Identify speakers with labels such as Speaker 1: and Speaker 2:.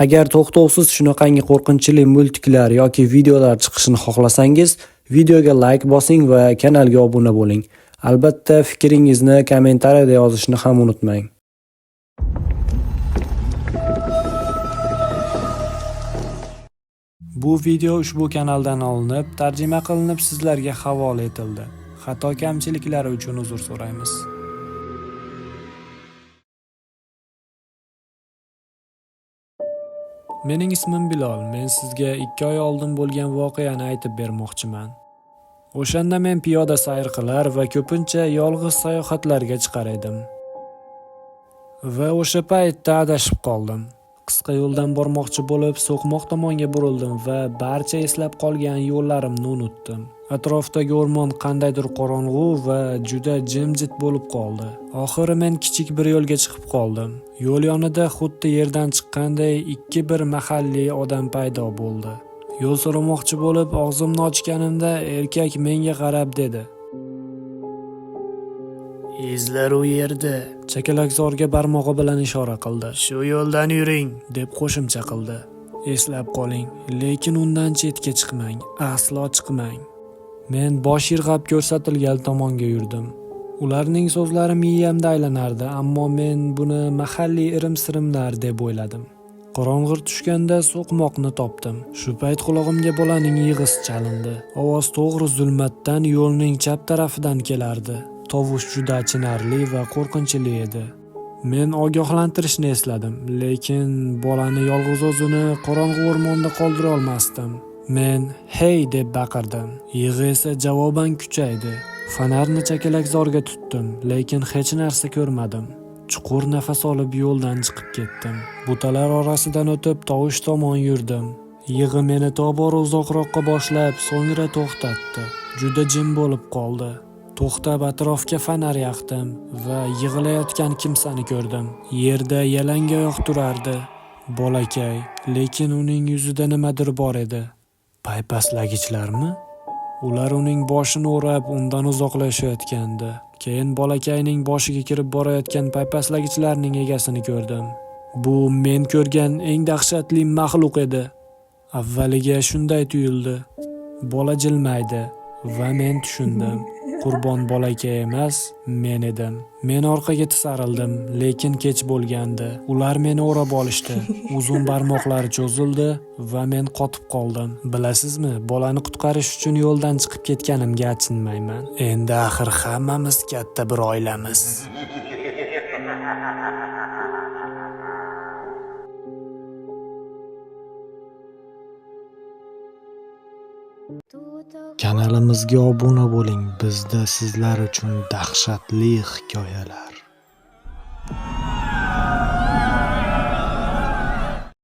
Speaker 1: Agar to'xtovsiz shunaqangi qo'rqinchli multiklar yoki videolar chiqishini xohlasangiz, videoga like bosing va kanalga obuna bo'ling. Albatta, fikringizni kommentariyada yozishni ham unutmang. Bu video ushbu kanaldan olinib, tarjima qilinib sizlarga havola etildi. Xato kamchiliklari uchun uzr so'raymiz. Mening ismim Bilol. Men sizga 2 oy oldin bo'lgan voqeani aytib bermoqchiman. O'shanda men piyoda sayr qilar va ko'pincha yolg'iz sayohatlarga chiqar edim. Va o'sha paytda adashib qoldim. Qisqa yo'ldan bormoqchi bo'lib, so'qmoq tomonga burildim va barcha eslab qolgan yo'llarimni unutdim. Atrofdagi o'rmon qandaydir qorong'u va juda jimjit bo'lib qoldi. Oxiri men kichik bir yo'lga chiqib qoldim. Yo'l yonida xuddi yerdan chiqqanday bir mahalliy odam paydo bo'ldi. Yo'l so'ramoqchi bo'lib og'zimni ochganimda erkak menga qarab dedi: "Izlar u yerda." Chakalakzorga barmog'i bilan ishora qildi. "Shu yo'ldan yuring", deb qo'shimcha qildi. Eslab qoling, lekin undan chetga chiqmang, aslo chiqmang. Men bosh irg'ab ko'rsatilgan tomonga yurdim. Ularning so'zlari miyamda aylanardi, ammo men buni mahalliy irim-sirimlar deb o'yladim. Qorong'ir tushganda so'qmoqni topdim. Shu payt qulog'imga bolaning yig'isi chalindi. Ovoz to'g'ri zulmatdan yo'lning chap tarafidan kelardi. Tovush juda achinarli va qo'rqinchli edi. Men ogohlantirishni esladim, lekin bolani yolg'iz o'zini qorong'u o'rmonda qoldira olmasdim. Men "Hey" deb baqirdim. Yig'i esa javoban kuchaydi. Fonarni chakalakzorga tutdim, lekin hech narsa ko'rmadim. Chuqur nafas olib yo'ldan chiqib ketdim. Butalar orasidan o'tib tovush tomon yurdim. Yig'i meni tobora uzoqroqqa boshlab, so'ngra to'xtatdi. Juda jim bo'lib qoldi. To'xtab atrofga fonar yoqdim va yig'layotgan kimsani ko'rdim. Yerda yalangoyoq turardi. Bolakay, lekin uning yuzida nimadir bor edi. Paypaslagichlarmi? Ular uning boshini o'rab, undan uzoqlashayotgandi. Keyin bolakayning boshiga kirib borayotgan paypaslagichlarning egasini ko'rdim. Bu men ko'rgan eng dahshatli maxluq edi. Avvaliga shunday tuyuldi. Bola jilmaydi va men tushundim. Qurbon bolakay emas, men edim. Men orqaga tisarildim, lekin kech bo'lgandi. Ular meni o'rab olishdi. Uzun barmoqlari cho'zildi va men qotib qoldim. Bilasizmi, bolani qutqarish uchun yo'ldan chiqib ketganimga achinmayman. Endi axir hammamiz katta bir oilamiz. Kanalimizga obuna bo'ling. Bizda sizlar uchun dahshatli hikoyalar